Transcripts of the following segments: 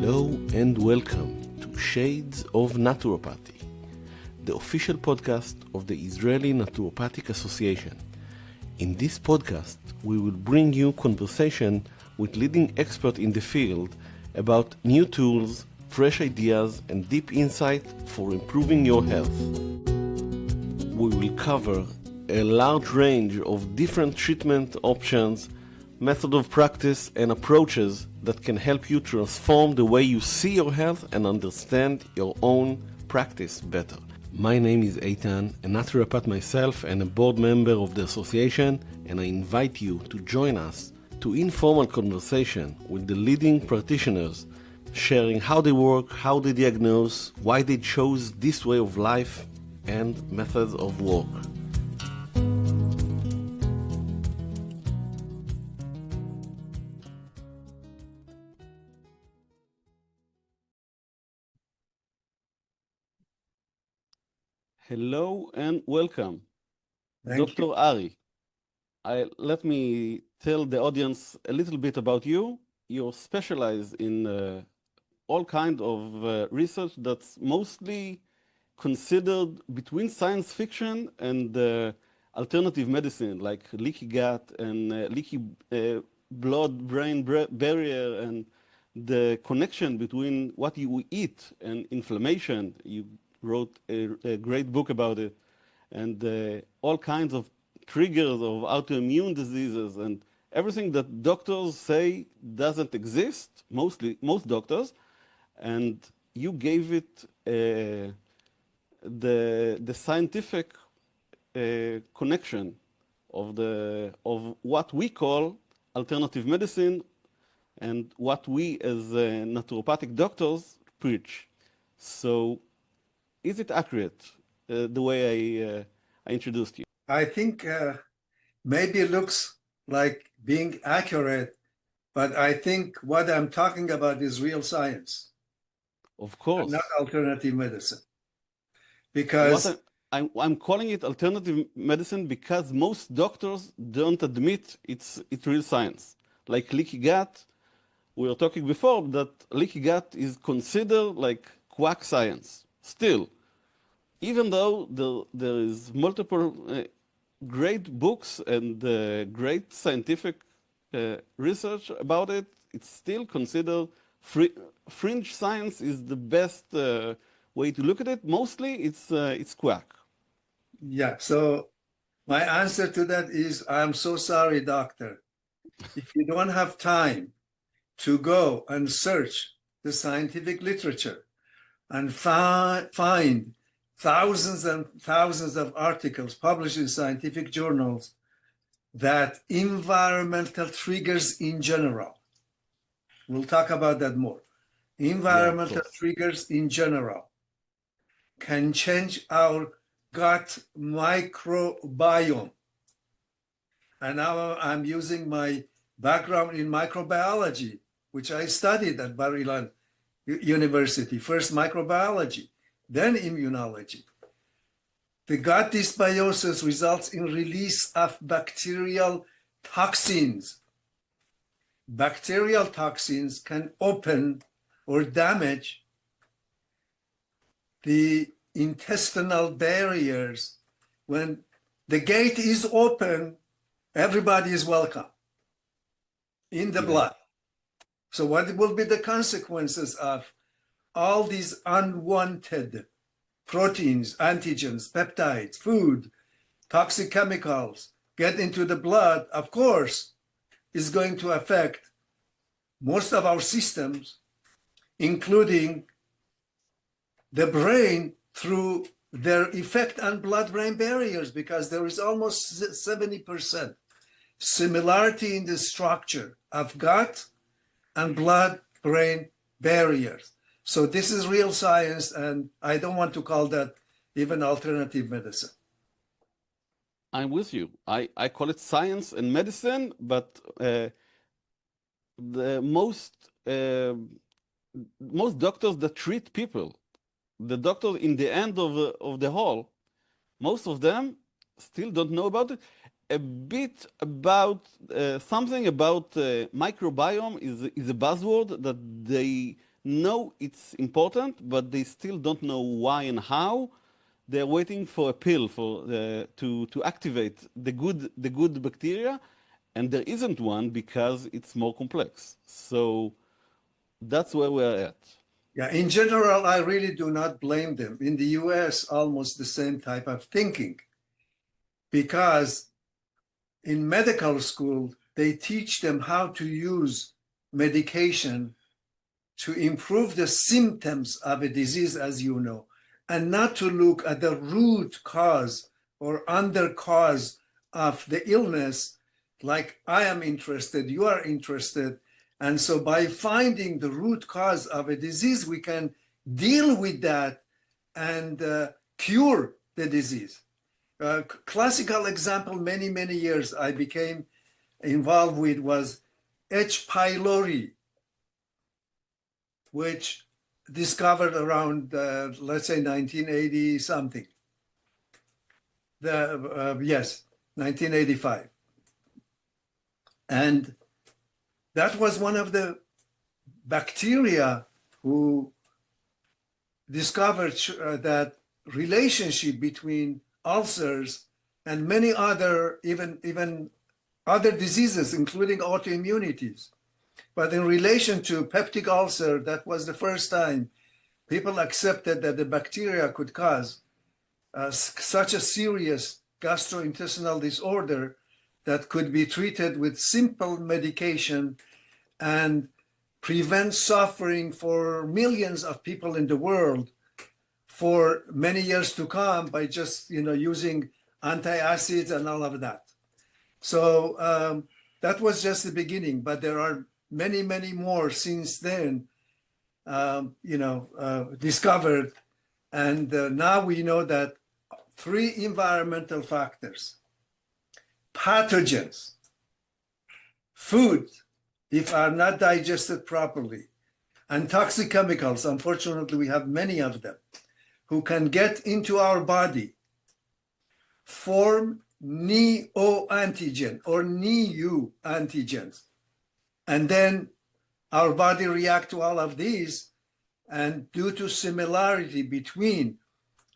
Hello and welcome to Shades of Naturopathy, the official podcast of the Israeli Naturopathic Association. In this podcast, we will bring you conversation with leading experts in the field about new tools, fresh ideas, and deep insight for improving your health. We will cover a large range of different treatment options, method of practice, and approaches that can help you transform the way you see your health and understand your own practice better. My name is Eitan, a naturopath myself and a board member of the association, and I invite you to join us to informal conversation with the leading practitioners, sharing how they work, how they diagnose, why they chose this way of life, and methods of work. Hello and welcome, Dr. Ari. Let me tell the audience a little bit about you. You're specialized in all kinds of research that's mostly considered between science fiction and alternative medicine, like leaky gut and leaky blood-brain barrier, and the connection between what you eat and inflammation. You wrote a great book about it, and all kinds of triggers of autoimmune diseases and everything that doctors say doesn't exist, most doctors, and you gave it the scientific connection of what we call alternative medicine and what we as naturopathic doctors preach. So is it accurate, the way I introduced you? I think maybe it looks like being accurate, but I think what I'm talking about is real science. Of course. Not alternative medicine. Because I'm calling it alternative medicine because most doctors don't admit it's real science. Like leaky gut, we were talking before that leaky gut is considered like quack science. Still, even though there is multiple great books and great scientific research about it, it's still considered fringe science is the best way to look at it. Mostly it's quack. Yeah, so my answer to that is, I'm so sorry, doctor. If you don't have time to go and search the scientific literature and find thousands and thousands of articles published in scientific journals that environmental triggers in general, we'll talk about that more, environmental triggers in general can change our gut microbiome. And now I'm using my background in microbiology, which I studied at Bar-Ilan University, first microbiology, then immunology. The gut dysbiosis results in release of bacterial toxins. Bacterial toxins can open or damage the intestinal barriers. When the gate is open, everybody is welcome in the blood. So what will be the consequences of all these unwanted proteins, antigens, peptides, food, toxic chemicals get into the blood? Of course, is going to affect most of our systems, including the brain, through their effect on blood-brain barriers, because there is almost 70% similarity in the structure of gut and blood-brain barriers. So this is real science, and I don't want to call that even alternative medicine. I'm with you. I call it science and medicine, but the most doctors that treat people, the doctors in the end of the hall, most of them still don't know about it. A bit about something about microbiome is a buzzword that they know it's important, but they still don't know why and how. They're waiting for a pill to activate the good bacteria, and there isn't one because it's more complex. So that's where we're at. Yeah, in general, I really do not blame them. In the US, almost the same type of thinking, because in medical school, they teach them how to use medication to improve the symptoms of a disease, as you know, and not to look at the root cause or under cause of the illness, like I am interested, you are interested. And so by finding the root cause of a disease, we can deal with that and cure the disease. Classical example, many, many years I became involved with was H. pylori, which discovered around, let's say, 1980 something. Yes, 1985. And that was one of the bacteria who discovered that relationship between ulcers and many other, even other diseases, including autoimmunities. But in relation to peptic ulcer, that was the first time people accepted that the bacteria could cause such a serious gastrointestinal disorder that could be treated with simple medication and prevent suffering for millions of people in the world for many years to come by just using antacids and all of that. So that was just the beginning, but there are many, many more since then, discovered. And now we know that 3 environmental factors, pathogens, food, if are not digested properly, and toxic chemicals, unfortunately, we have many of them, who can get into our body, form neoantigen or NEU antigens. And then our body react to all of these, and due to similarity between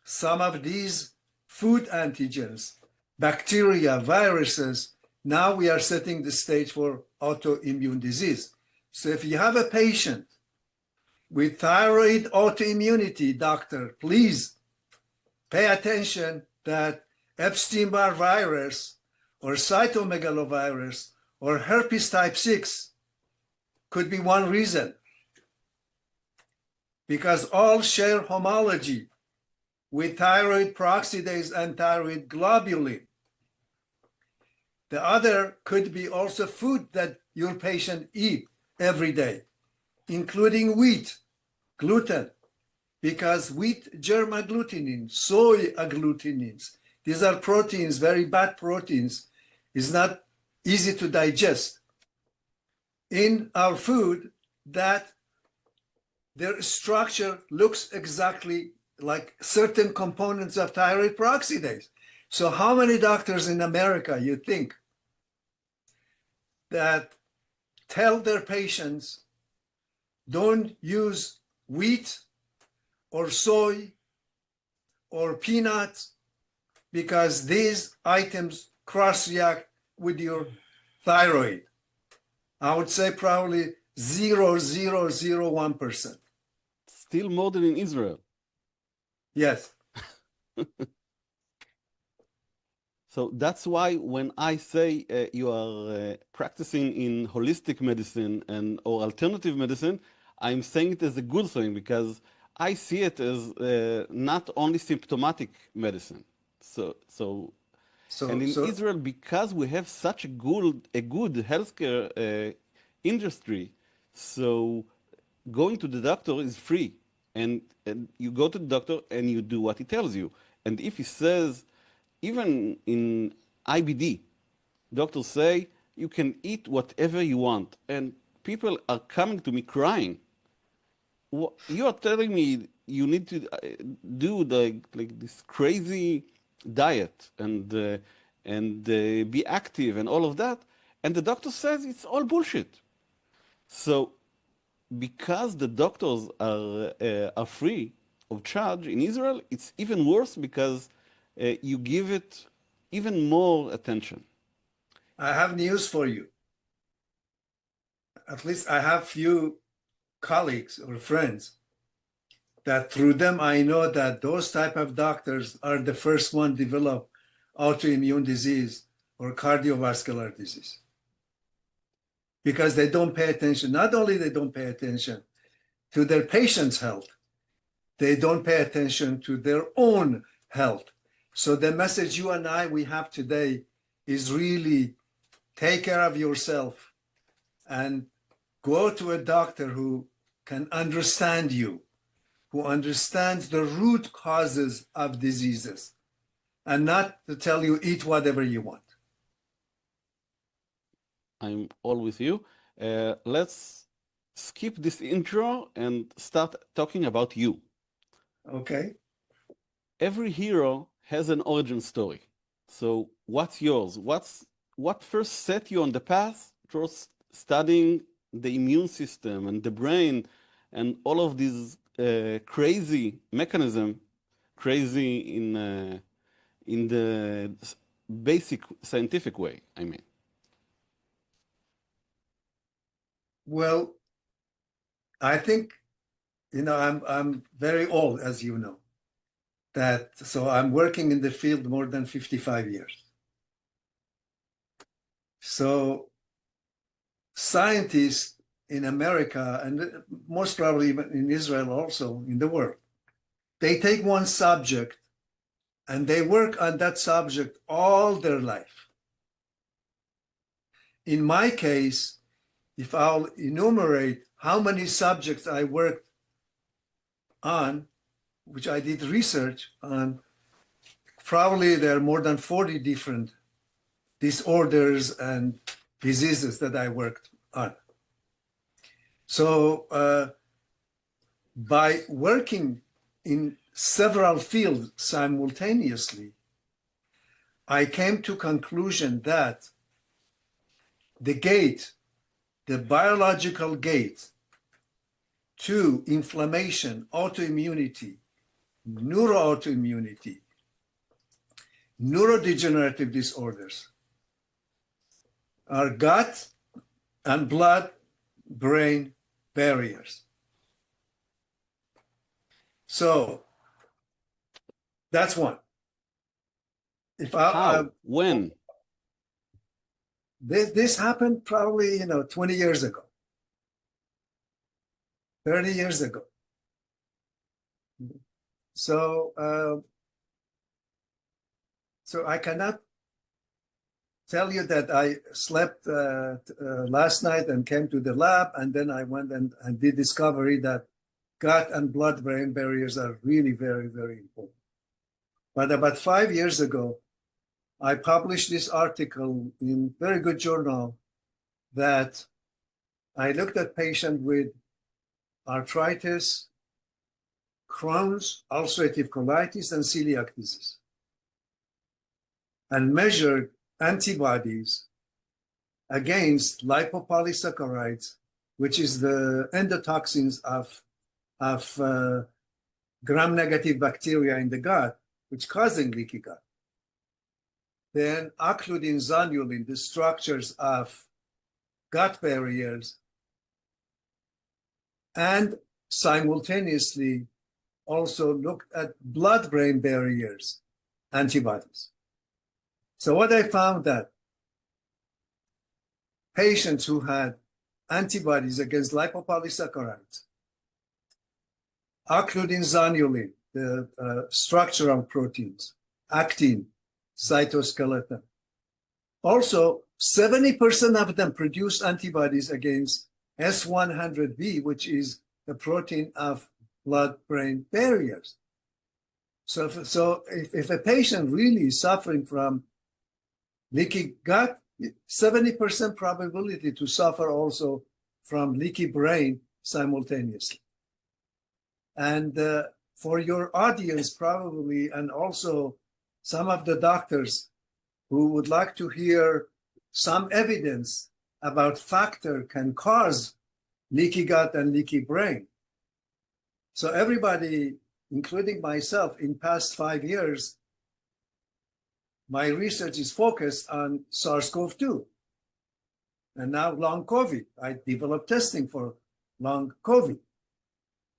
some of these food antigens, bacteria, viruses, now we are setting the stage for autoimmune disease. So if you have a patient with thyroid autoimmunity, doctor, please pay attention that Epstein-Barr virus or cytomegalovirus or herpes type 6 could be one reason, because all share homology with thyroid peroxidase and thyroid globulin. The other could be also food that your patient eat every day, including wheat, gluten, because wheat germ agglutinins, soy agglutinins, these are proteins, very bad proteins, is not easy to digest. In our food, that their structure looks exactly like certain components of thyroid peroxidase. So how many doctors in America, you think, that tell their patients, don't use wheat or soy or peanuts because these items cross-react with your thyroid? I would say probably 0.001%. Still more than in Israel. Yes. So that's why when I say you are practicing in holistic medicine or alternative medicine, I'm saying it as a good thing because I see it as not only symptomatic medicine. And in Israel, because we have such a good healthcare industry, so going to the doctor is free. And you go to the doctor and you do what he tells you. And if he says, even in IBD, doctors say, you can eat whatever you want. And people are coming to me crying. You are telling me you need to do this crazy diet and be active and all of that. And the doctor says it's all bullshit. So because the doctors are free of charge in Israel, it's even worse because you give it even more attention. I have news for you. At least I have few colleagues or friends that through them I know that those type of doctors are the first one develop autoimmune disease or cardiovascular disease. Because they don't pay attention. Not only they don't pay attention to their patient's health, they don't pay attention to their own health. So the message you and I we have today is really take care of yourself and go to a doctor who can understand you, who understands the root causes of diseases, and not to tell you eat whatever you want. I'm all with you. Let's skip this intro and start talking about you. Okay. Every hero has an origin story. So what's yours? What first set you on the path towards studying the immune system and the brain and all of these crazy mechanism, crazy in the basic scientific way, I mean? Well, I think, I'm very old, as you know. So I'm working in the field more than 55 years. So scientists in America, and most probably even in Israel also, in the world, they take one subject and they work on that subject all their life. In my case, if I'll enumerate how many subjects I worked on, which I did research on, probably there are more than 40 different disorders and diseases that I worked on. So by working in several fields simultaneously, I came to conclusion that the biological gate to inflammation, autoimmunity, neuroautoimmunity, neurodegenerative disorders are gut and blood-brain barriers. So that's one. When? This happened probably 20 years ago, 30 years ago. So I cannot tell you that I slept last night and came to the lab, and then I went and did discovery that gut and blood-brain barriers are really very, very important. But about 5 years ago, I published this article in a very good journal that I looked at patients with arthritis, Crohn's, ulcerative colitis, and celiac disease, and measured antibodies against lipopolysaccharides, which is the endotoxins of gram-negative bacteria in the gut, which causing leaky gut. Then occludin, zonulin, the structures of gut barriers, and simultaneously also looked at blood-brain barriers antibodies. So what I found that patients who had antibodies against lipopolysaccharides, occludin, zonulin, the structural proteins, actin, cytoskeleton. Also, 70% of them produce antibodies against S100B, which is the protein of blood-brain barriers. So if a patient really is suffering from leaky gut, 70% probability to suffer also from leaky brain simultaneously. And for your audience probably, and also some of the doctors who would like to hear some evidence about factor can cause leaky gut and leaky brain. So everybody, including myself, in past 5 years, my research is focused on SARS-CoV-2 and now long COVID. I developed testing for long COVID.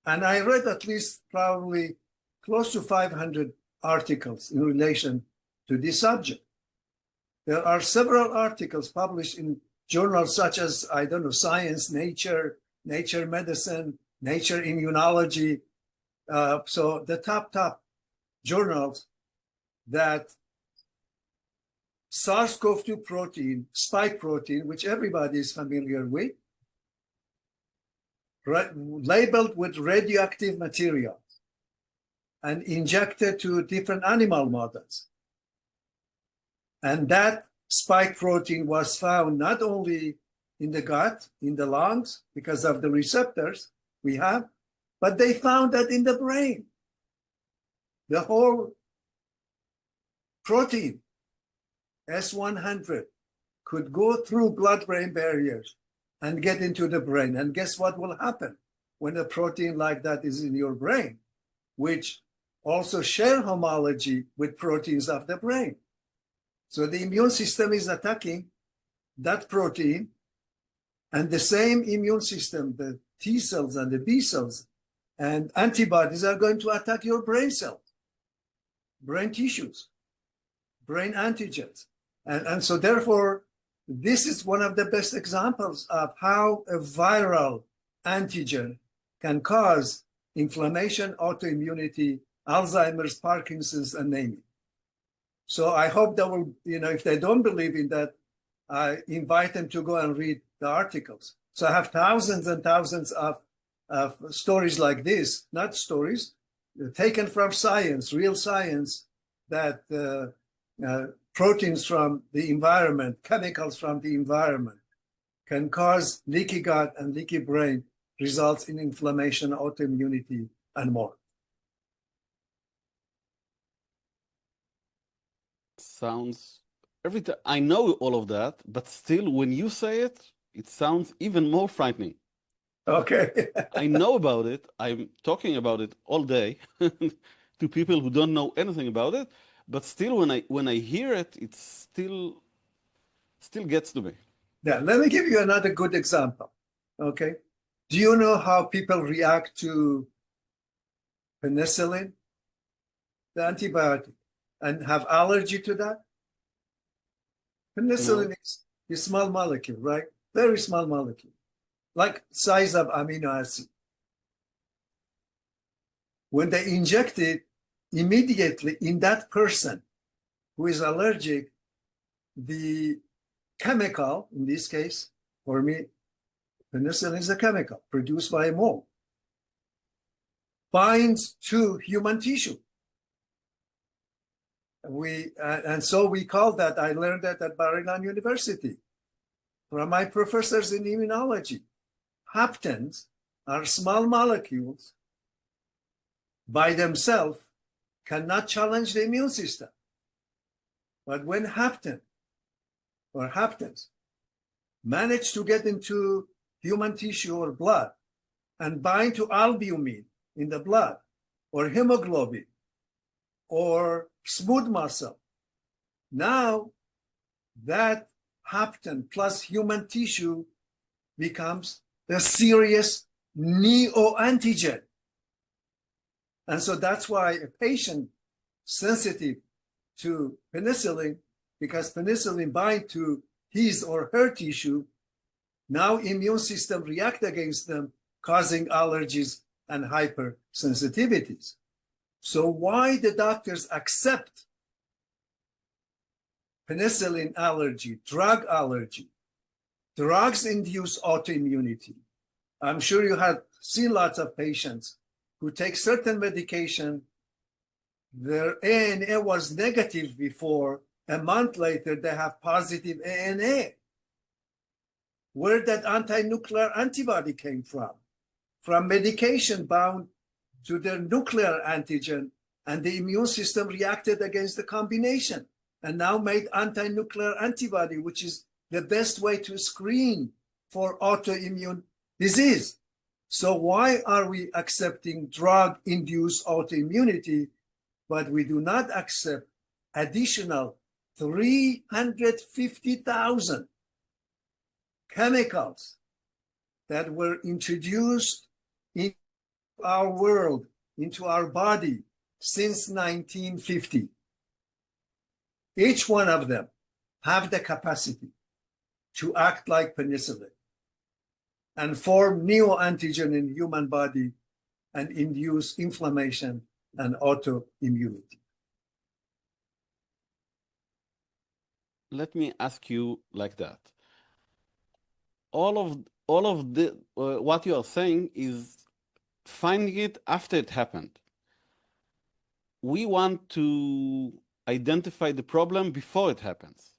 And I read at least probably close to 500 articles in relation to this subject. There are several articles published in journals such as, I don't know, Science, Nature, Nature Medicine, Nature Immunology. So the top journals that SARS-CoV-2 protein, spike protein, which everybody is familiar with, labeled with radioactive material and injected to different animal models. And that spike protein was found not only in the gut, in the lungs, because of the receptors we have, but they found that in the brain. The whole protein, S100, could go through blood-brain barriers and get into the brain. And guess what will happen when a protein like that is in your brain, which also share homology with proteins of the brain. So the immune system is attacking that protein, and the same immune system, the T cells and the B cells and antibodies are going to attack your brain cells, brain tissues, brain antigens. And so therefore, this is one of the best examples of how a viral antigen can cause inflammation, autoimmunity, Alzheimer's, Parkinson's, and name it. So I hope that will, if they don't believe in that, I invite them to go and read the articles. So I have thousands and thousands of stories like this, not stories, taken from science, real science, that proteins from the environment, chemicals from the environment can cause leaky gut and leaky brain, results in inflammation, autoimmunity, and more. Sounds everything. I know all of that, but still, when you say it, it sounds even more frightening. Okay. I know about it. I'm talking about it all day to people who don't know anything about it. But still, when I hear it, it still gets to me. Yeah, let me give you another good example. Okay. Do you know how people react to penicillin, the antibiotic, and have allergy to that? Penicillin is a small molecule, right? Very small molecule, like size of amino acid. When they inject it, immediately in that person who is allergic, the chemical, in this case, for me, penicillin is a chemical produced by a mole, binds to human tissue. And so we call that, I learned that at Bar-Ilan University from my professors in immunology. Haptens are small molecules by themselves, cannot challenge the immune system. But when haptens manage to get into human tissue or blood and bind to albumin in the blood or hemoglobin or smooth muscle, now that hapten plus human tissue becomes a serious neoantigen. And so that's why a patient sensitive to penicillin, because penicillin binds to his or her tissue, now immune system react against them, causing allergies and hypersensitivities. So why the doctors accept penicillin allergy, drug allergy? Drugs induce autoimmunity. I'm sure you have seen lots of patients who take certain medication, their ANA was negative before, a month later they have positive ANA. Where that anti-nuclear antibody came from? From medication bound to their nuclear antigen, and the immune system reacted against the combination and now made anti-nuclear antibody, which is the best way to screen for autoimmune disease. So why are we accepting drug-induced autoimmunity, but we do not accept additional 350,000 chemicals that were introduced into our world, into our body since 1950? Each one of them have the capacity to act like penicillin and form neoantigen in human body and induce inflammation and autoimmunity. Let me ask you like that. All of the what you are saying is finding it after it happened. We want to identify the problem before it happens.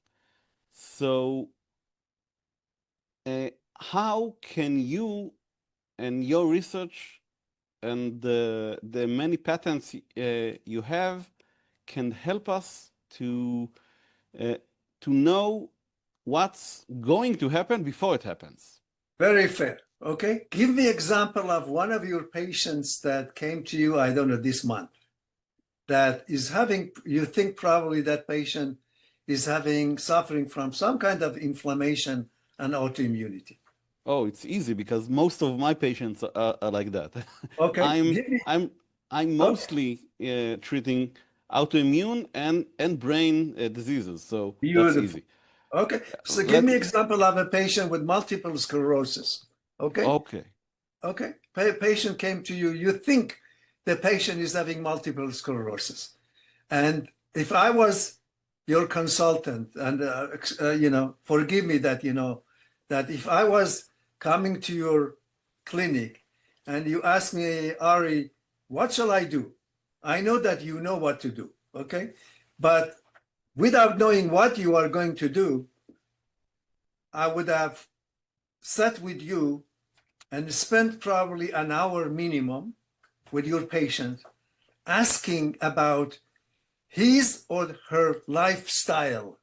So how can you and your research and the many patents you have can help us to know what's going to happen before it happens? Very fair. Okay. Give me example of one of your patients that came to you, I don't know, this month, that is having, you think probably that patient is suffering from some kind of inflammation and autoimmunity. Oh, it's easy because most of my patients are like that. Okay. I'm mostly treating autoimmune and brain diseases, so Beautiful. that's easy. Okay. So give me example of a patient with multiple sclerosis. Okay. Okay. Okay. Patient came to you. You think the patient is having multiple sclerosis, and if I was your consultant, and forgive me that that if I was coming to your clinic and you ask me, Ari, what shall I do? I know that you know what to do, okay? But without knowing what you are going to do, I would have sat with you and spent probably an hour minimum with your patient asking about his or her lifestyle.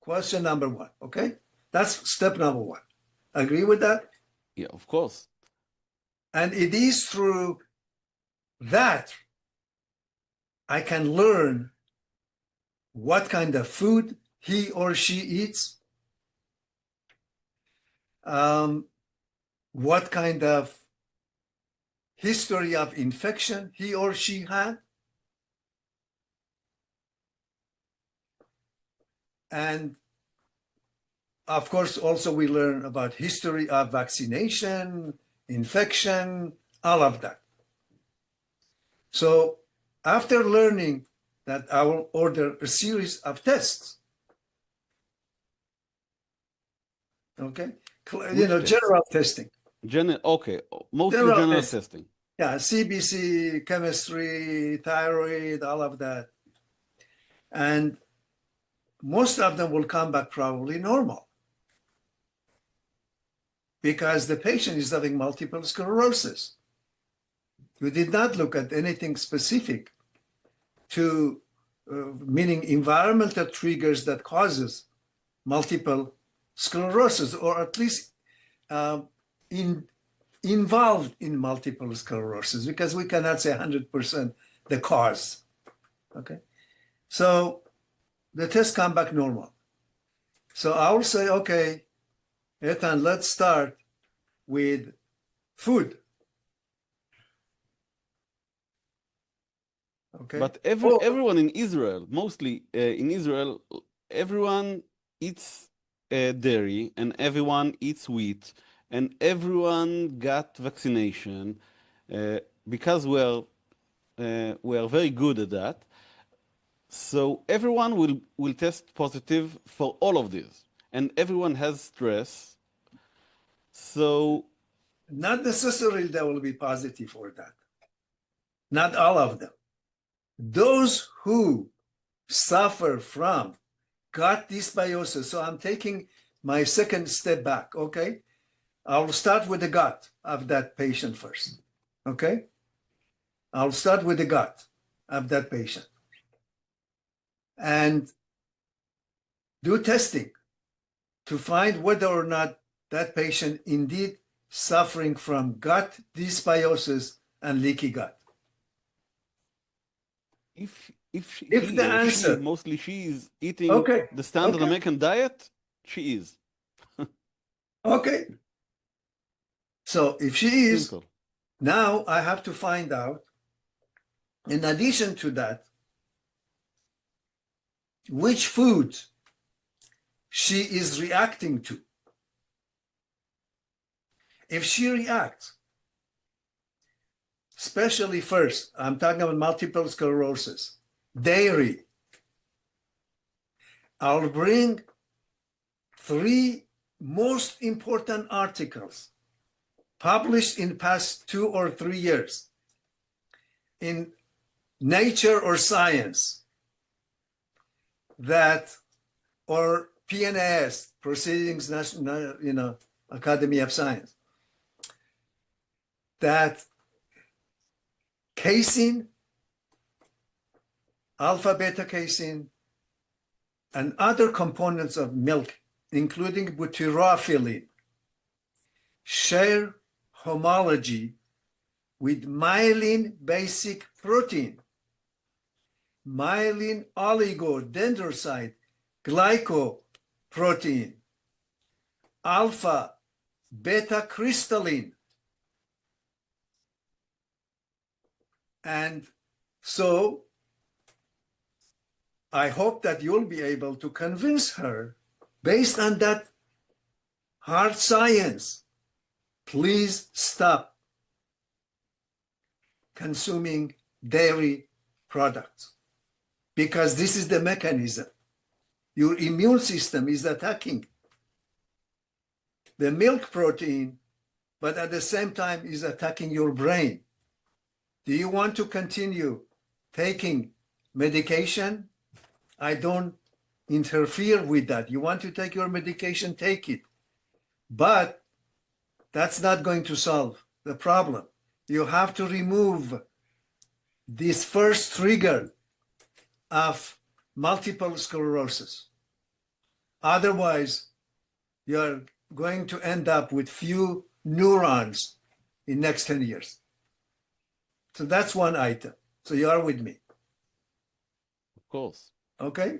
Question number one, okay? That's step number one. Agree with that? Yeah, of course. And it is through that I can learn what kind of food he or she eats, what kind of history of infection he or she had, and of course, also we learn about history of vaccination, infection, all of that. So after learning that, I will order a series of tests. Okay, general testing. Okay, mostly general testing. Yeah, CBC, chemistry, thyroid, all of that. And most of them will come back probably normal, because the patient is having multiple sclerosis. We did not look at anything specific to, meaning environmental triggers that causes multiple sclerosis, or at least involved in multiple sclerosis, because we cannot say 100% the cause. Okay, so the tests come back normal. So I will say, okay, Ethan, let's start with food. Okay. But everyone in Israel, mostly in Israel, everyone eats dairy and everyone eats wheat and everyone got vaccination because we are very good at that. So everyone will test positive for all of these, and everyone has stress. So not necessarily they will be positive for that. Not all of them. Those who suffer from gut dysbiosis. So I'm taking my second step back, okay? I'll start with the gut of that patient first, okay? I'll start with the gut of that patient and do testing to find whether or not that patient indeed suffering from gut dysbiosis and leaky gut. If she, If he the or answer- she, mostly she is eating Okay, the standard okay. American diet, she is. Okay. So if she is, Simple. now I have to find out, in addition to that, which food she is reacting to. If she reacts, especially first, I'm talking about multiple sclerosis, dairy, I'll bring 3 most important articles published in past 2 or 3 years in Nature or Science that, or PNAS, Proceedings, Academy of Science, that casein, alpha beta casein, and other components of milk, including butyrophylline, share homology with myelin basic protein, myelin oligodendrocyte glycoprotein, alpha beta crystalline. And so I hope that you'll be able to convince her, based on that hard science, please stop consuming dairy products, because this is the mechanism. Your immune system is attacking the milk protein, but at the same time is attacking your brain. Do you want to continue taking medication? I don't interfere with that. You want to take your medication, take it. But that's not going to solve the problem. You have to remove this first trigger of multiple sclerosis. Otherwise, you're going to end up with few neurons in next 10 years. So that's one item. So you are with me. Of course. Okay?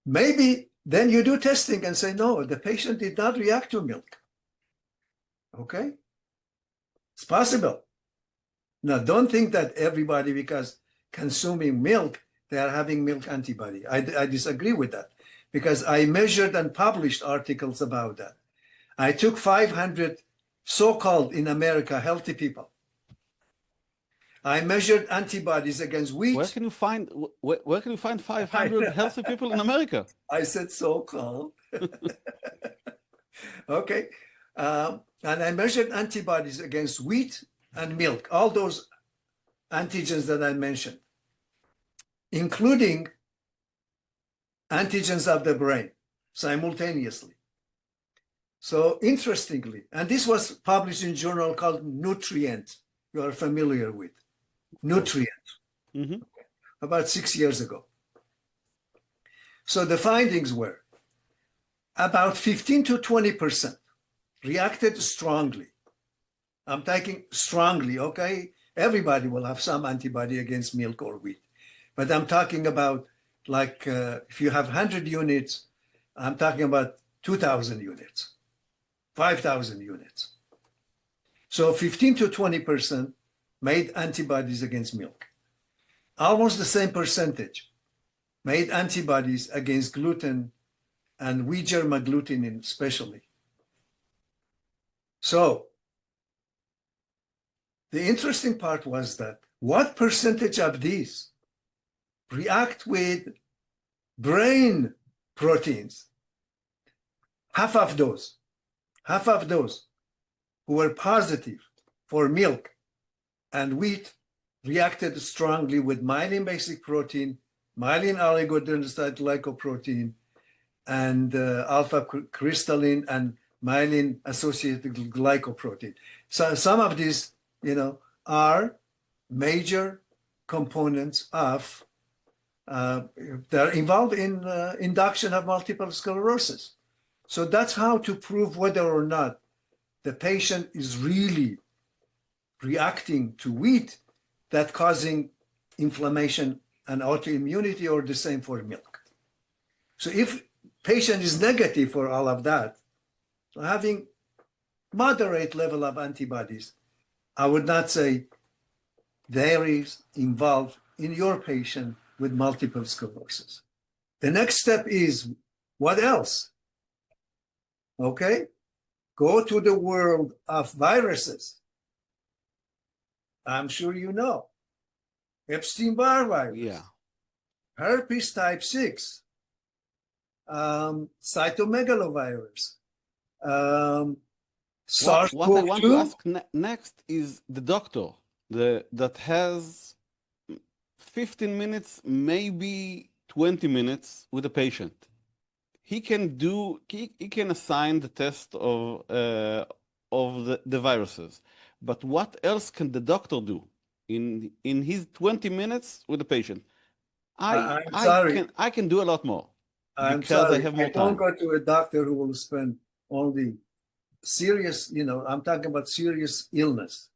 Maybe then you do testing and say, no, the patient did not react to milk. Okay? It's possible. Now, don't think that everybody, because consuming milk, they are having milk antibody. I disagree with that, because I measured and published articles about that. I took 500 so-called, in America, healthy people. I measured antibodies against wheat. Where can you find 500 healthy people in America? I said so-called. Okay. And I measured antibodies against wheat and milk, all those antigens that I mentioned, including antigens of the brain simultaneously. So interestingly, and this was published in a journal called Nutrient, you are familiar with. Nutrient, about 6 years ago. So the findings were about 15 to 20% reacted strongly. I'm taking strongly, okay? Everybody will have some antibody against milk or wheat. But I'm talking about, like, if you have 100 units, I'm talking about 2,000 units, 5,000 units. So 15 to 20% made antibodies against milk. Almost the same percentage made antibodies against gluten and wheat germ agglutinin especially. So the interesting part was that what percentage of these react with brain proteins? Half of those who were positive for milk and wheat reacted strongly with myelin basic protein, myelin oligodendrocyte glycoprotein, and alpha crystalline and myelin associated glycoprotein. So some of these, are major components of they're involved in induction of multiple sclerosis. So that's how to prove whether or not the patient is really reacting to wheat that causing inflammation and autoimmunity, or the same for milk. So if patient is negative for all of that, having moderate level of antibodies, I would not say there is involved in your patient with multiple sclerosis. The next step is, what else? Okay, go to the world of viruses. I'm sure you know. Epstein-Barr virus, Yeah. herpes type 6, cytomegalovirus, SARS-CoV-2. What I want to ask next is the doctor that has 15 minutes, maybe 20 minutes with a patient. He can assign the test of the viruses, but what else can the doctor do in his 20 minutes with the patient? I'm sorry. I can do a lot more. I'm because sorry. I have more don't time. go to a doctor who will spend only serious, I'm talking about serious illness.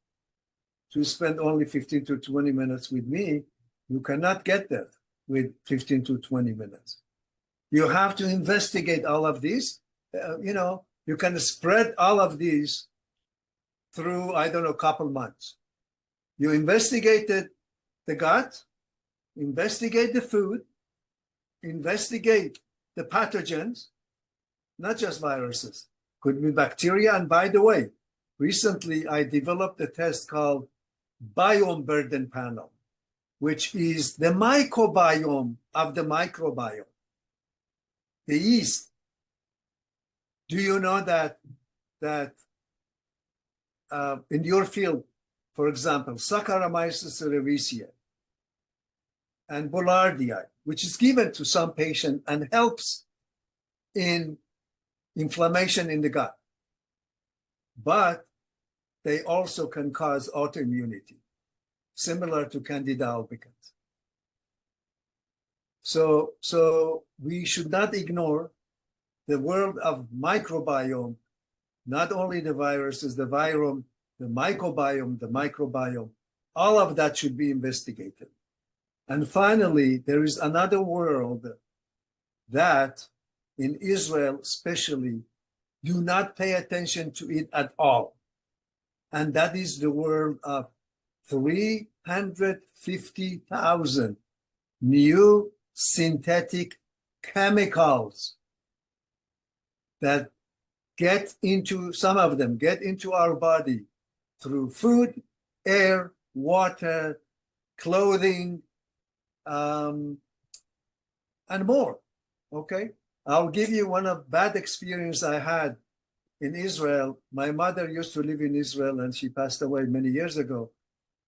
To spend only 15 to 20 minutes with me, you cannot get that with 15 to 20 minutes. You have to investigate all of these. You can spread all of these through, I don't know, a couple months. You investigated the gut, investigate the food, investigate the pathogens, not just viruses, could be bacteria. And by the way, recently I developed a test called biome burden panel, which is the microbiome of the microbiome. The yeast. Do you know that in your field, for example, Saccharomyces cerevisiae and Boulardii, which is given to some patient and helps in inflammation in the gut, but they also can cause autoimmunity, similar to Candida albicans. So we should not ignore the world of microbiome, not only the viruses, the virome, the microbiome, all of that should be investigated. And finally, there is another world that in Israel especially do not pay attention to it at all. And that is the world of 350,000 new synthetic chemicals that some of them get into our body through food, air, water, clothing, and more, okay? I'll give you one of bad experience I had in Israel. My mother used to live in Israel and she passed away many years ago.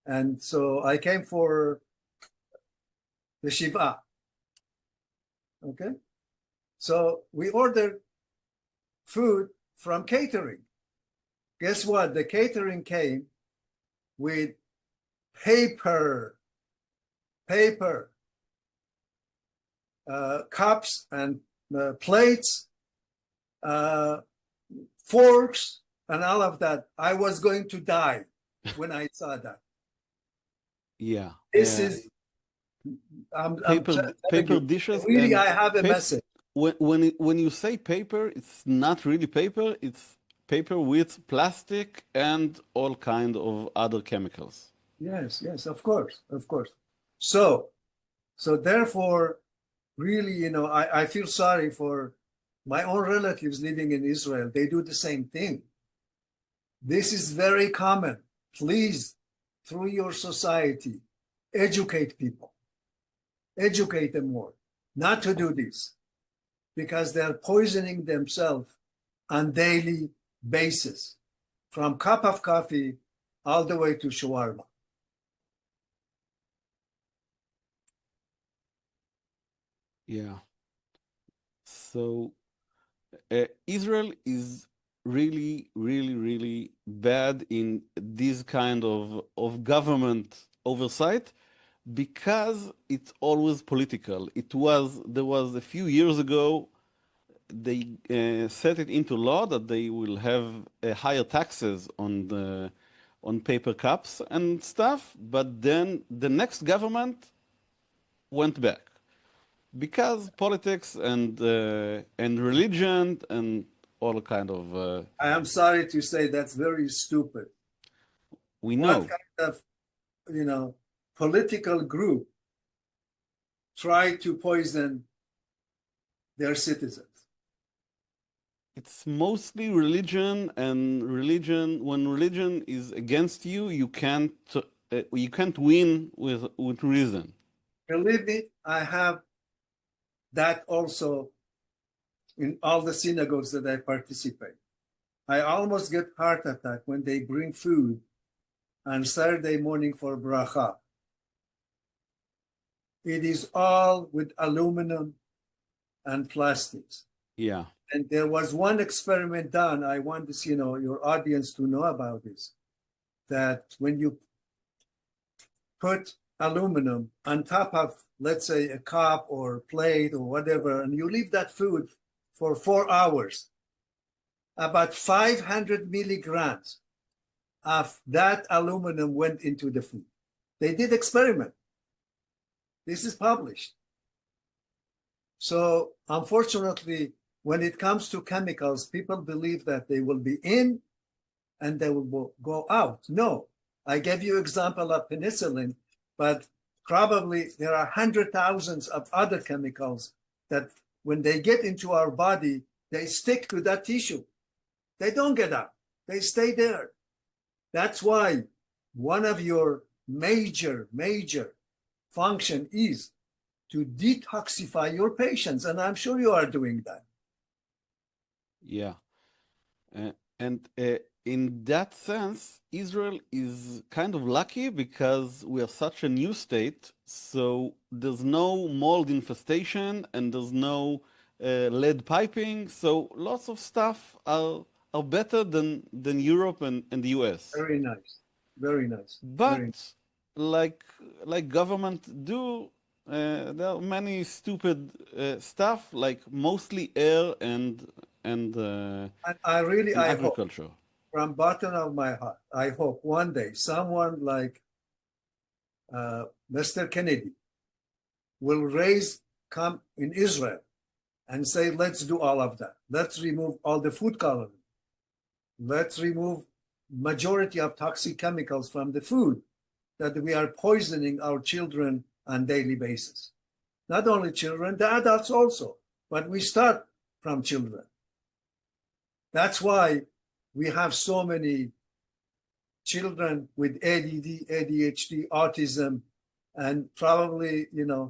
And so I came for the Shiva, okay? So we ordered food from catering. Guess what? The catering came with paper, cups and plates, forks, and all of that. I was going to die when I saw that. Yeah. This is paper dishes. Really, I have a message. When you say paper, it's not really paper. It's paper with plastic and all kind of other chemicals. Yes, of course. So therefore, really, I feel sorry for my own relatives living in Israel. They do the same thing. This is very common. Please, through your society, educate people. Educate them more not to do this, because they're poisoning themselves on daily basis, from cup of coffee all the way to shawarma. Yeah. So Israel is really, really, really bad in this kind of government oversight, because it's always political. There was a few years ago, set it into law that they will have higher taxes on paper cups and stuff, but then the next government went back because politics and religion and all kind of. I am sorry to say that's very stupid. We know. What kind of, political group try to poison their citizens? It's mostly religion, and when religion is against you, you can't win with reason. Believe me, I have that also in all the synagogues that I participate. I almost get heart attack when they bring food on Saturday morning for bracha. It is all with aluminum and plastics. Yeah. And there was one experiment done. I want this, your audience to know about this, that when you put aluminum on top of, let's say, a cup or plate or whatever, and you leave that food for 4 hours, about 500 milligrams of that aluminum went into the food. They did experiment. This is published. So unfortunately, when it comes to chemicals, people believe that they will be in and they will go out. No, I gave you example of penicillin, but probably there are 100,000s of other chemicals that when they get into our body, they stick to that tissue. They don't get out. They stay there. That's why one of your major function is to detoxify your patients. And I'm sure you are doing that. Yeah. And in that sense, Israel is kind of lucky because we are such a new state. So there's no mold infestation and there's no lead piping. So lots of stuff are better than Europe and the US. Very nice. Very nice. But Very nice. like government do, there are many stupid stuff, like mostly air and I really, I hope, agriculture. from bottom of my heart, I hope one day someone like Mr. Kennedy will come in Israel and say, let's do all of that. Let's remove all the food coloring. Let's remove majority of toxic chemicals from the food that we are poisoning our children on daily basis. Not only children, the adults also, but we start from children. That's why we have so many children with ADD, ADHD, autism, and probably,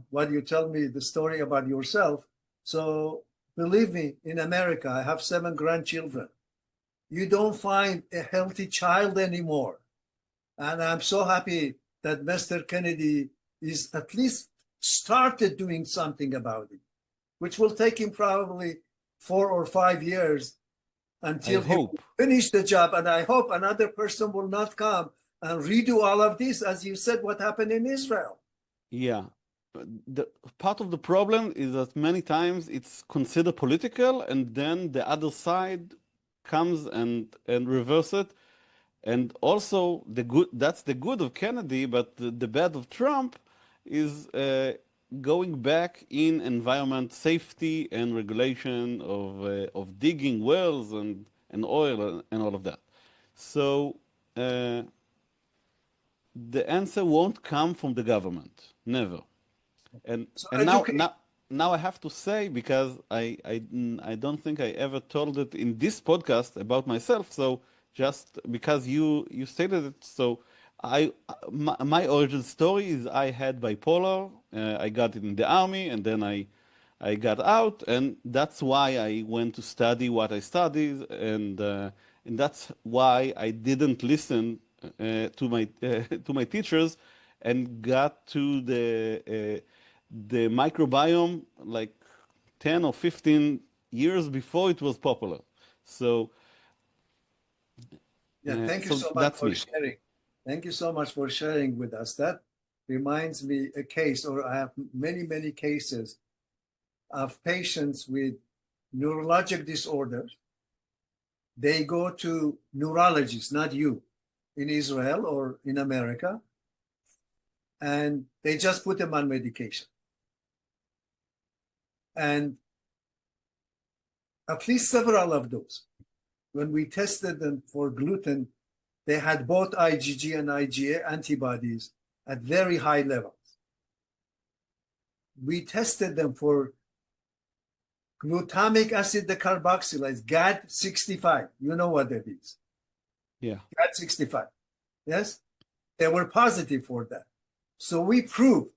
what you tell me, the story about yourself. So believe me, in America, I have 7 grandchildren. You don't find a healthy child anymore. And I'm so happy that Mr. Kennedy is at least started doing something about it, which will take him probably 4 or 5 years until he finish the job. And I hope another person will not come and redo all of this, as you said, what happened in Israel. Yeah. The part of the problem is that many times it's considered political, and then the other side comes and reverse it. And also that's the good of Kennedy, but the bad of Trump is going back in environment safety and regulation of digging wells and oil and all of that. So the answer won't come from the government, never. And now I have to say, because I don't think I ever told it in this podcast about myself. So just because you stated it, so my origin story is I had bipolar. I got it in the army, and then I got out, and that's why I went to study what I studied, and that's why I didn't listen to my teachers, and got to the microbiome like 10 or 15 years before it was popular. So yeah, thank you so much for sharing. Thank you so much for sharing with us. That reminds me a case, or I have many cases of patients with neurologic disorders, they go to neurologists, not you, in Israel or in America, and they just put them on medication. And at least several of those, when we tested them for gluten, they had both IgG and IgA antibodies at very high levels. We tested them for glutamic acid decarboxylase, GAD65. You know what that is. Yeah. GAD65. Yes? They were positive for that. So we proved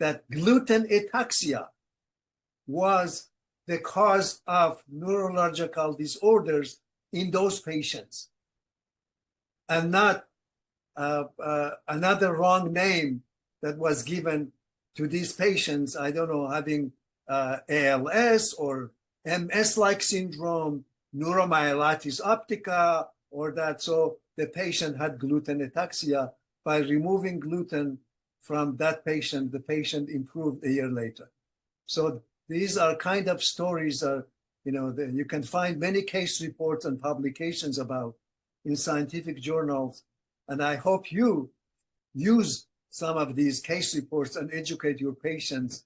that gluten ataxia was the cause of neurological disorders in those patients, and not another wrong name that was given to these patients, I don't know, having ALS or MS-like syndrome, neuromyelitis optica, or that. So the patient had gluten ataxia. By removing gluten from that patient, the patient improved a year later. So these are kind of stories, you can find many case reports and publications about in scientific journals. And I hope you use some of these case reports and educate your patients.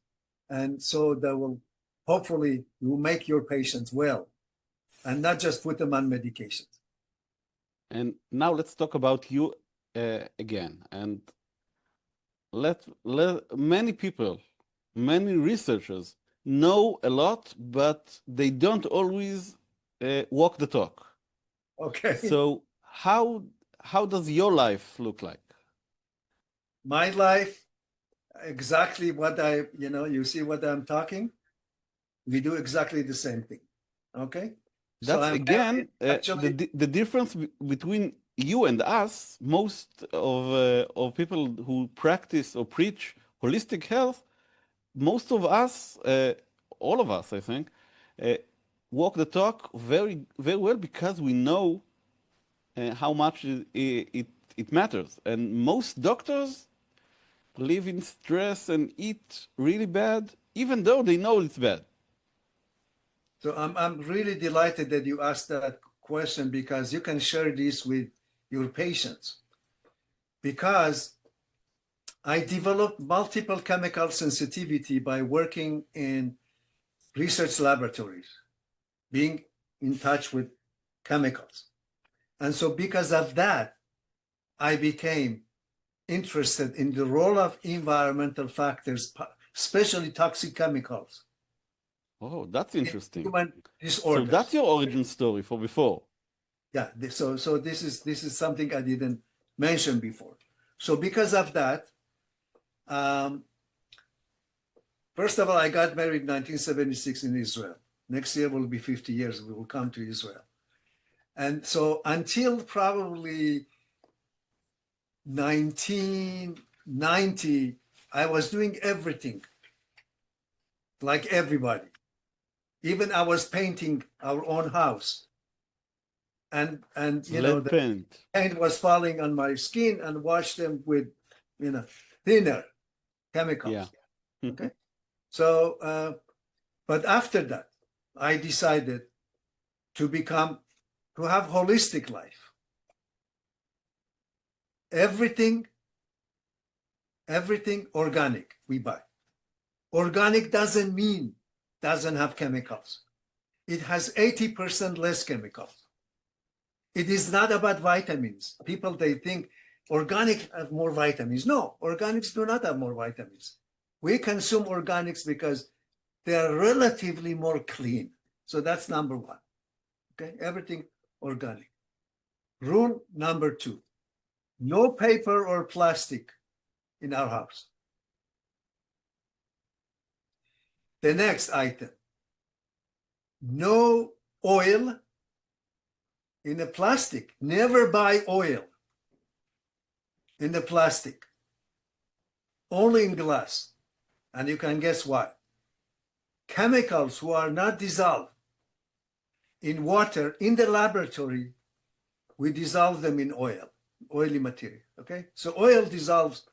And so that will hopefully will make your patients well and not just put them on medications. And now let's talk about you again. And let many people, many researchers know a lot, but they don't always walk the talk. Okay. So how does your life look like? My life, exactly what you see what I'm talking? We do exactly the same thing. Okay? That's so again actually, the difference between you and us. Most of people who practice or preach holistic health, most of us, all of us, I think, walk the talk very, very well because we know how much it matters. And most doctors live in stress and eat really bad, even though they know it's bad. So I'm really delighted that you asked that question, because you can share this with your patients. Because I developed multiple chemical sensitivity by working in research laboratories, being in touch with chemicals. And so because of that, I became interested in the role of environmental factors, especially toxic chemicals. Oh, that's interesting. Human disorders. So that's your origin story for before. Yeah, so this is something I didn't mention before. So because of that, first of all, I got married in 1976 in Israel. Next year will be 50 years. We will come to Israel. And so until probably 1990, I was doing everything like everybody. Even I was painting our own house. And the paint was falling on my skin, and washed them with, thinner chemicals. Yeah. Okay. So, but after that, I decided to have holistic life. Everything organic we buy. Organic doesn't mean doesn't have chemicals. It has 80% less chemicals. It is not about vitamins. People, they think organic have more vitamins. No, organics do not have more vitamins. We consume organics because they are relatively more clean. So that's number one. Okay, everything organic. Rule number two, no paper or plastic in our house. The next item, no oil in the plastic. Never buy oil in the plastic, only in glass. And you can guess why. Chemicals who are not dissolved in water in the laboratory, we dissolve them in oil, oily material, okay? So oil dissolves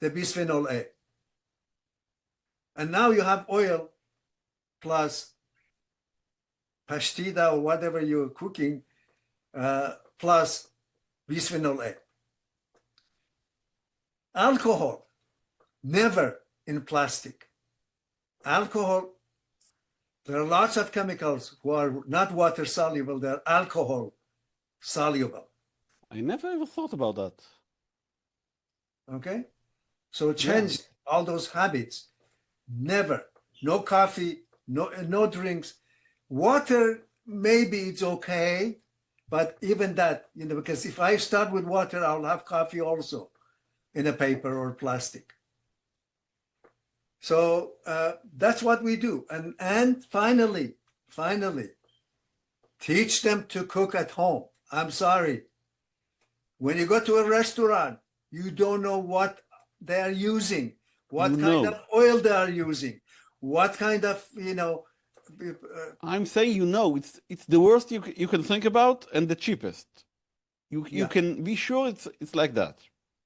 the bisphenol A. And now you have oil plus pashtida or whatever you're cooking, plus bisphenol A. Alcohol, never in plastic. Alcohol, there are lots of chemicals who are not water soluble, they're alcohol soluble. I never ever thought about that. Okay? So change all those habits. Never. No coffee, no drinks. Water, maybe it's okay, but even that, because if I start with water, I'll have coffee also in a paper or plastic. So that's what we do. And finally, teach them to cook at home. I'm sorry. When you go to a restaurant, you don't know what they are using, what kind of oil they are using, what kind of, I'm saying, it's the worst you can think about and the cheapest. You can be sure it's like that.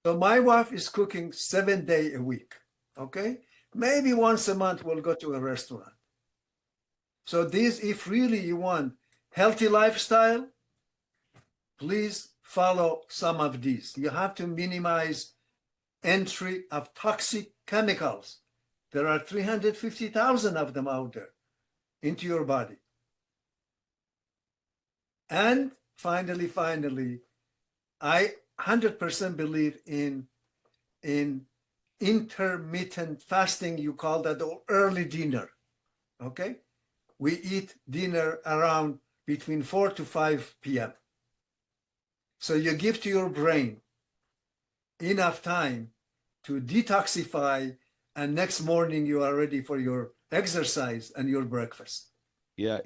So my wife is cooking 7 days a week, okay? Maybe once a month we'll go to a restaurant. So if really you want healthy lifestyle, please follow some of these. You have to minimize entry of toxic chemicals. There are 350,000 of them out there into your body. And finally, I 100% believe in intermittent fasting. You call that early dinner, okay? We eat dinner around between 4 to 5 p.m. So you give to your brain enough time to detoxify, and next morning you are ready for your exercise and your breakfast. Yeah.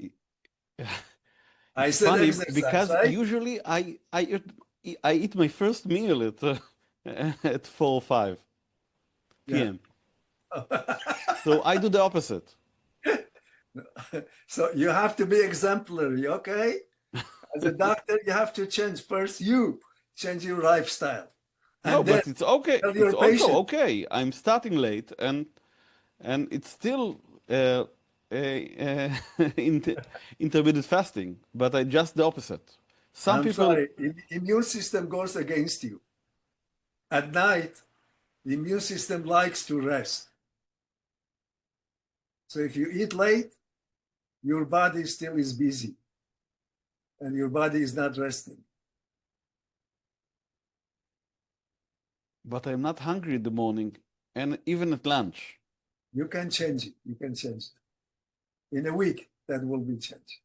I said funny exercise, because right? usually I eat my first meal at 4 or 5 p.m. So I do the opposite. So you have to be exemplary, okay? As a doctor, you have to change first. You change your lifestyle. No, but it's okay. tell It's your also patient. okay. I'm starting late, and it's still intermittent fasting, but I just the opposite. Some I'm people. sorry, immune system goes against you. At night, the immune system likes to rest. So if you eat late, your body still is busy, and your body is not resting. But I'm not hungry in the morning, and even at lunch. You can change it. You can change it. In a week, that will be changed.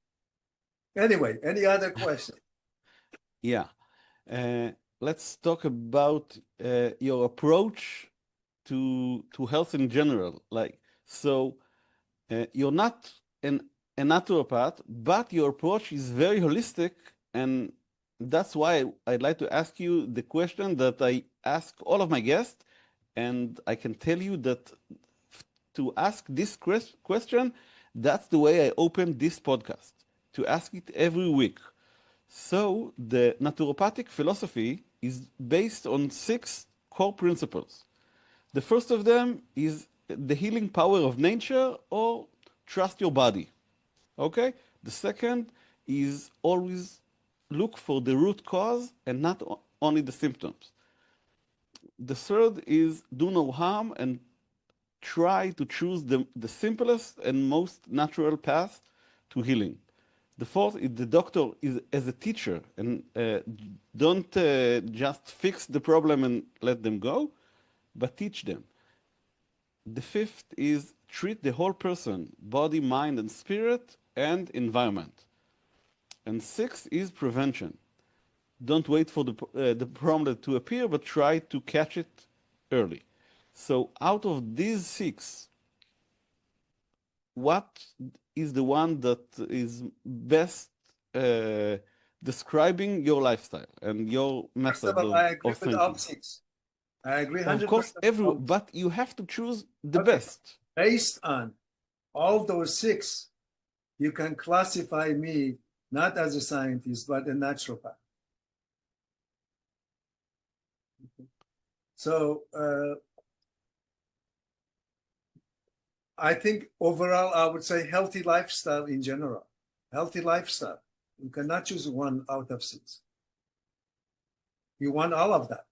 Anyway, any other question? Yeah. Let's talk about your approach to health in general. You're not a naturopath, but your approach is very holistic, and that's why I'd like to ask you the question that I ask all of my guests, and I can tell you that to ask this question, that's the way I open this podcast, to ask it every week. So the naturopathic philosophy is based on 6 core principles. The first of them is the healing power of nature, or trust your body. Okay? The second is always look for the root cause and not only the symptoms. The third is do no harm and try to choose the simplest and most natural path to healing. The fourth is the doctor is as a teacher, and don't just fix the problem and let them go, but teach them. The fifth is treat the whole person, body, mind, and spirit, and environment. And sixth is prevention. Don't wait for the problem to appear, but try to catch it early. So out of these 6, what is the one that is best describing your lifestyle and your First of method all, I agree of with all thinking? 6. I agree 100%. Of course, but you have to choose the best. Based on all those 6, you can classify me not as a scientist, but a naturopath. So I think overall, I would say healthy lifestyle in general. healthy lifestyle. You cannot choose one out of 6. You want all of that.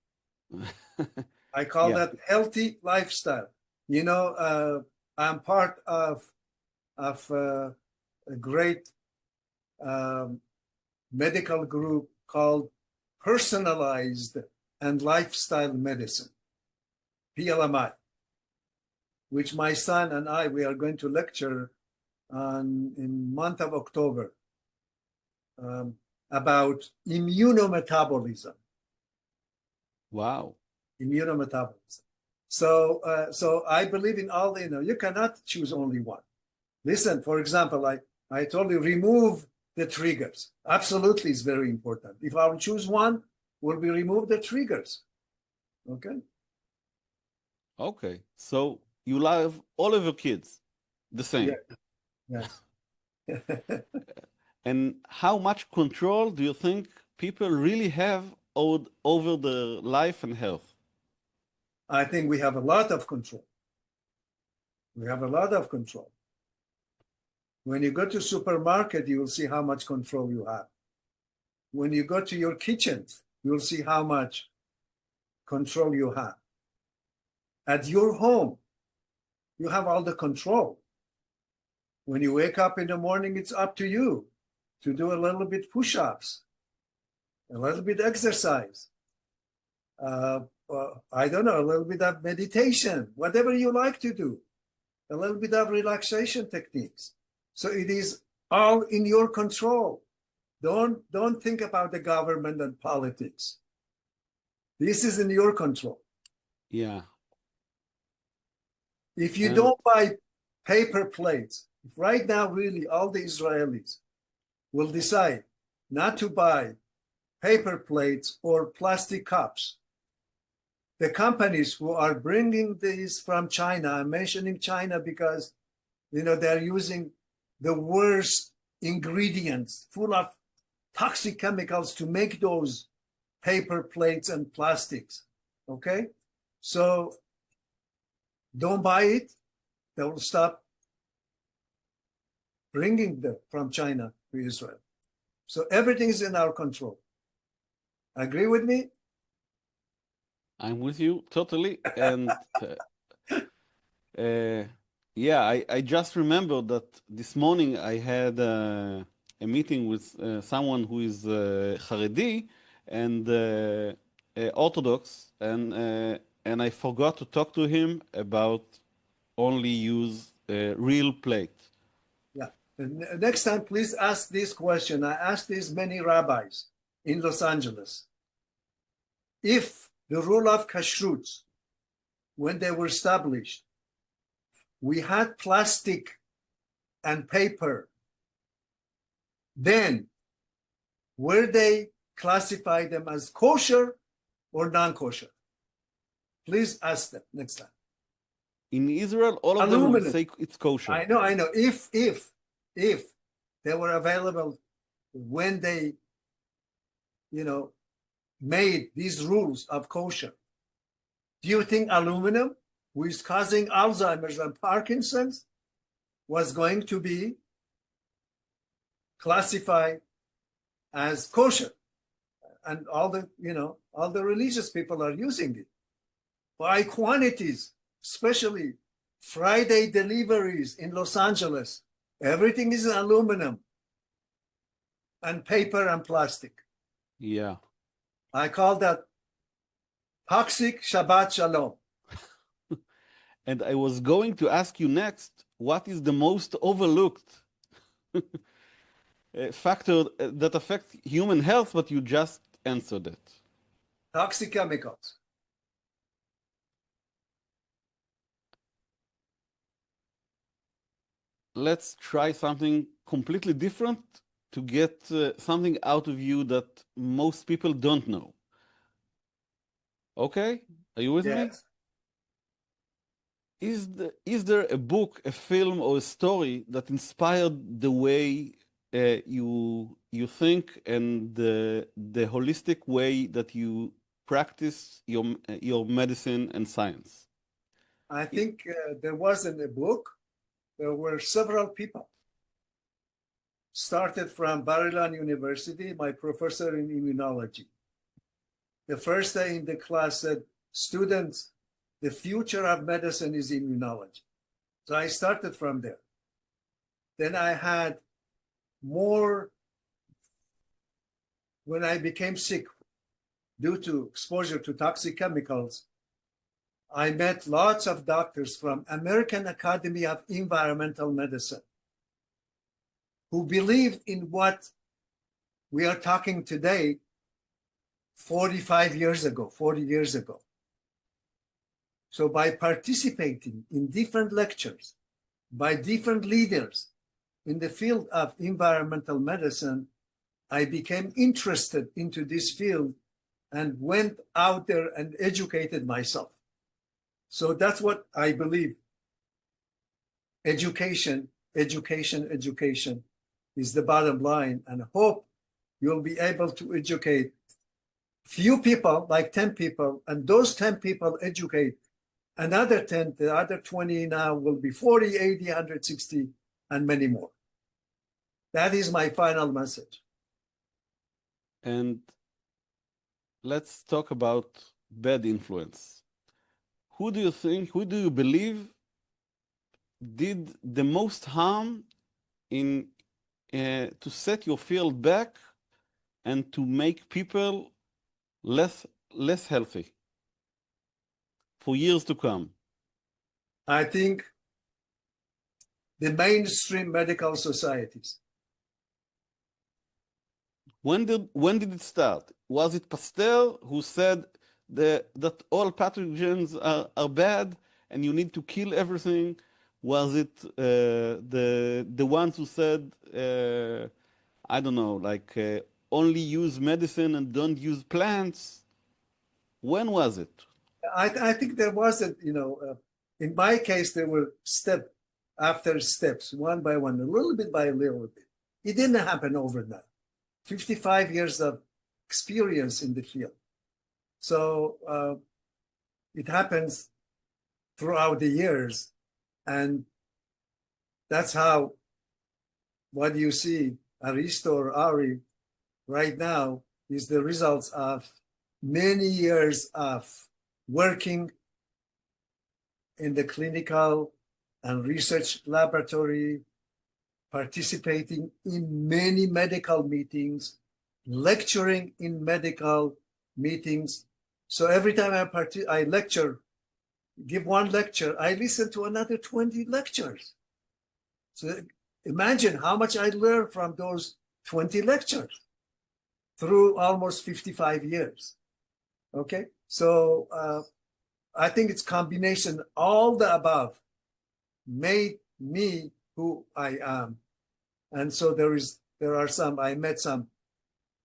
I call that healthy lifestyle. You know, I'm part of a great medical group called Personalized and Lifestyle Medicine, PLMI, which my son and I, we are going to lecture on in month of October about immunometabolism. Wow. Immunometabolism. So I believe in all, you cannot choose only one. Listen, for example, I told you, remove the triggers. Absolutely is very important. If I will choose one, will be remove the triggers. Okay? Okay. So you love all of your kids the same. Yeah. Yes. And how much control do you think people really have over their life and health? I think we have a lot of control. We have a lot of control. When you go to supermarket, you will see how much control you have. When you go to your kitchen, you will see how much control you have. At your home, you have all the control. When you wake up in the morning, it's up to you to do a little bit push-ups, a little bit exercise. I don't know, a little bit of meditation, whatever you like to do, a little bit of relaxation techniques. So it is all in your control. Don't think about the government and politics. This is in your control. Yeah. If you don't buy paper plates, if right now really all the Israelis will decide not to buy paper plates or plastic cups, the companies who are bringing these from China, I'm mentioning China because, they're using the worst ingredients full of toxic chemicals to make those paper plates and plastics, okay? So don't buy it. They will stop bringing them from China to Israel. So everything is in our control. Agree with me? I'm with you totally. And I just remember that this morning I had a meeting with someone who is Haredi and Orthodox, and I forgot to talk to him about only use real plate. Yeah. Next time, please ask this question. I asked this many rabbis in Los Angeles. If the rule of kashrut, when they were established, we had plastic and paper, then were they classify them as kosher or non-kosher? Please ask them next time. In Israel, all of them will say it's kosher. I know. If they were available when they, made these rules of kosher, do you think aluminum, who is causing Alzheimer's and Parkinson's, was going to be classified as kosher? And all the religious people are using it by quantities, especially Friday deliveries in Los Angeles. Everything is aluminum and paper and plastic. Yeah. I call that toxic Shabbat Shalom. And I was going to ask you next, what is the most overlooked factor that affects human health, but you just answered it. Toxic chemicals. Let's try something completely different to get something out of you that most people don't know. Okay? Are you with me? Is there a book, a film, or a story that inspired the way you think and the holistic way that you practice your medicine and science? I think there wasn't a book. There were several people. started from Bar-Ilan University, my professor in immunology. The first day in the class said, students, the future of medicine is immunology. So I started from there. Then I had more, when I became sick due to exposure to toxic chemicals, I met lots of doctors from American Academy of Environmental Medicine who believed in what we are talking today 45 years ago, 40 years ago. So by participating in different lectures by different leaders in the field of environmental medicine, I became interested into this field and went out there and educated myself. So that's what I believe. Education, education, education is the bottom line, and I hope you'll be able to educate few people, like 10 people, and those 10 people educate another 10, the other 20 now will be 40, 80, 160, and many more. That is my final message. And let's talk about bad influence. Who do you think, who do you believe did the most harm in to set your field back and to make people less healthy for years to come? I think the mainstream medical societies. When did it start? Was it Pasteur who said that all pathogens are bad and you need to kill everything? Was it the ones who said, I don't know, like only use medicine and don't use plants? When was it? I think there wasn't, in my case, there were step after steps, one by one, a little bit by a little bit. It didn't happen overnight. 55 years of experience in the field. So it happens throughout the years. And that's how what you see, Aristo or Ari, right now is the results of many years of working in the clinical and research laboratory, participating in many medical meetings, lecturing in medical meetings. So every time I lecture, give one lecture, I listen to another 20 lectures. So imagine how much I learned from those 20 lectures through almost 55 years. Okay, so I think it's combination, all the above made me who I am. And so I met some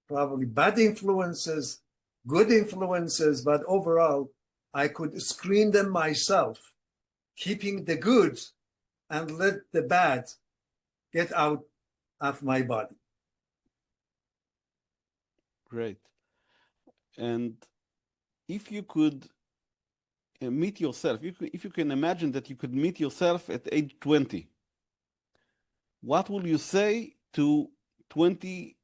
probably bad influences, good influences, but overall, I could screen them myself, keeping the good and let the bad get out of my body. Great. And if you could meet yourself, if you can imagine that you could meet yourself at age 20, what will you say to 20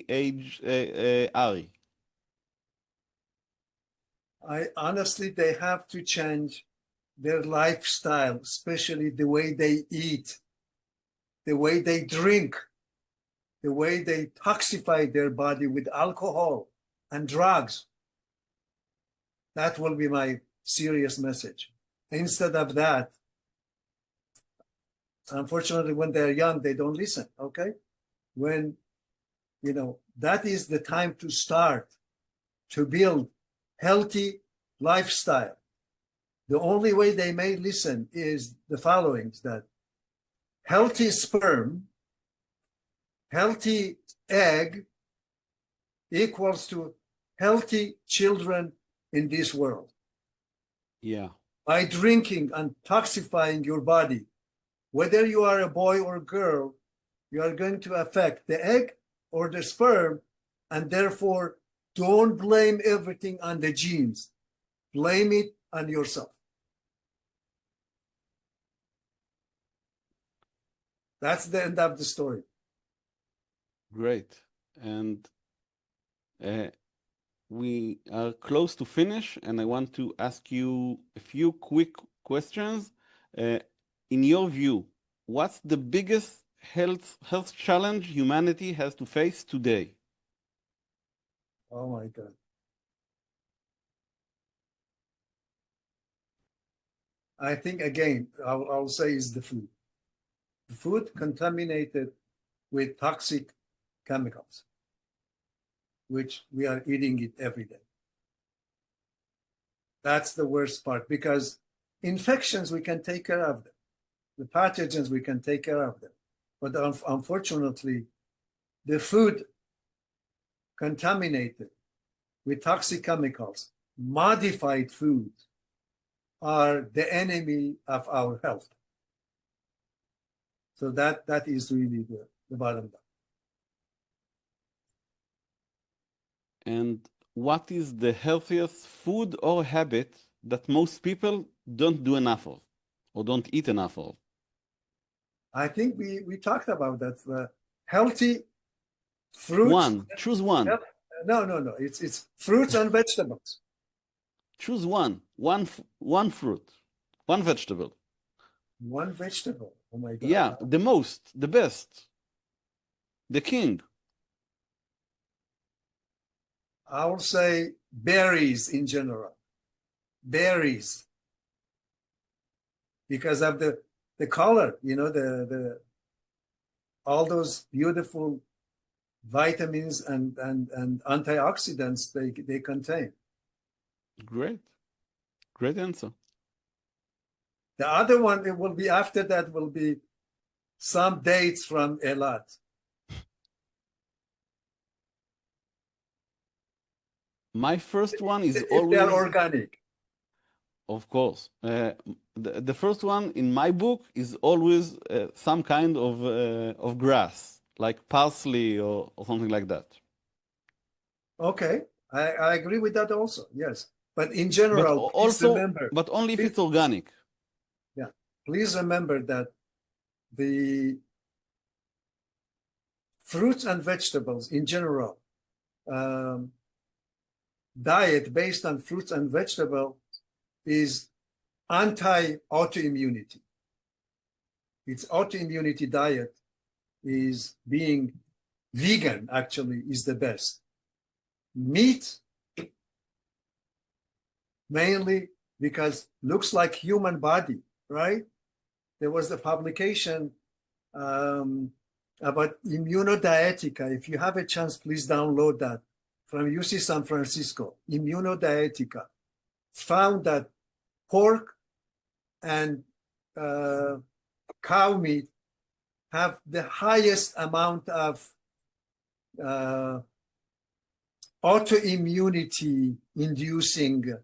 age Ari? Honestly, they have to change their lifestyle, especially the way they eat, the way they drink, the way they toxify their body with alcohol and drugs. That will be my serious message. Instead of that, unfortunately, when they're young, they don't listen, okay? When, that is the time to start to build healthy lifestyle. The only way they may listen is the following, that healthy sperm, healthy egg equals to healthy children in this world. Yeah. By drinking and toxifying your body, whether you are a boy or a girl, you are going to affect the egg or the sperm, and therefore don't blame everything on the genes. Blame it on yourself. That's the end of the story. Great. And we are close to finish, and I want to ask you a few quick questions. In your view, what's the biggest health challenge humanity has to face today? Oh my God. I think, again, I'll say is the food. The food contaminated with toxic chemicals, which we are eating it every day. That's the worst part, because infections, we can take care of them. The pathogens, we can take care of them. But unfortunately, the food contaminated with toxic chemicals, modified foods, are the enemy of our health. So that is really the bottom line. And what is the healthiest food or habit that most people don't do enough of or don't eat enough of? I think we talked about that. Healthy fruits. One. Choose one. No. It's fruits and vegetables. Choose one. One fruit. One vegetable. One vegetable. Oh my God. Yeah, the most, the best. The king. I will say berries in general. Berries. Because of the color, the all those beautiful vitamins and antioxidants they contain. Great answer. The other one, it will be after that, will be some dates from Elat. My first one is if always... they are organic. Of course. The first one in my book is always some kind of grass, like parsley or something like that. Okay, I agree with that also, yes. But in general, please remember... But only if it's organic. Yeah, please remember that the fruits and vegetables in general, diet based on fruits and vegetables is anti-autoimmunity. Its autoimmunity diet is being vegan, actually, is the best. Meat, mainly because looks like human body, right? There was a publication about immunodietica. If you have a chance, please download that from UC San Francisco. Immunodietica found that pork and cow meat have the highest amount of autoimmunity inducing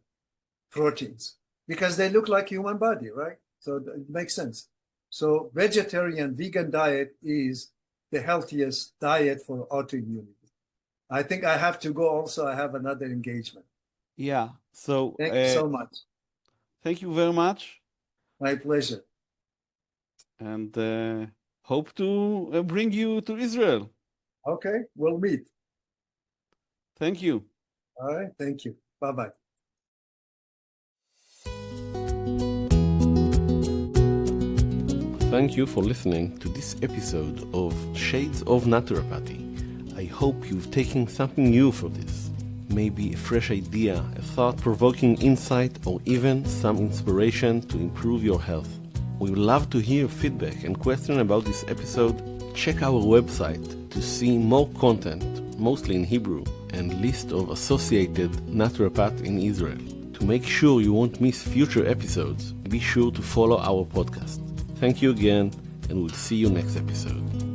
proteins because they look like human body, right? So it makes sense. So vegetarian vegan diet is the healthiest diet for autoimmunity. I think I have to go also. I have another engagement. Yeah. So thank you so much. Thank you very much. My pleasure. And hope to bring you to Israel. Okay, we'll meet. Thank you. All right, thank you. Bye-bye. Thank you for listening to this episode of Shades of Naturopathy. I hope you've taken something new for this. Maybe a fresh idea, a thought-provoking insight, or even some inspiration to improve your health. We would love to hear feedback and questions about this episode. Check our website to see more content, mostly in Hebrew, and list of associated naturopaths in Israel. To make sure you won't miss future episodes, be sure to follow our podcast. Thank you again, and we'll see you next episode.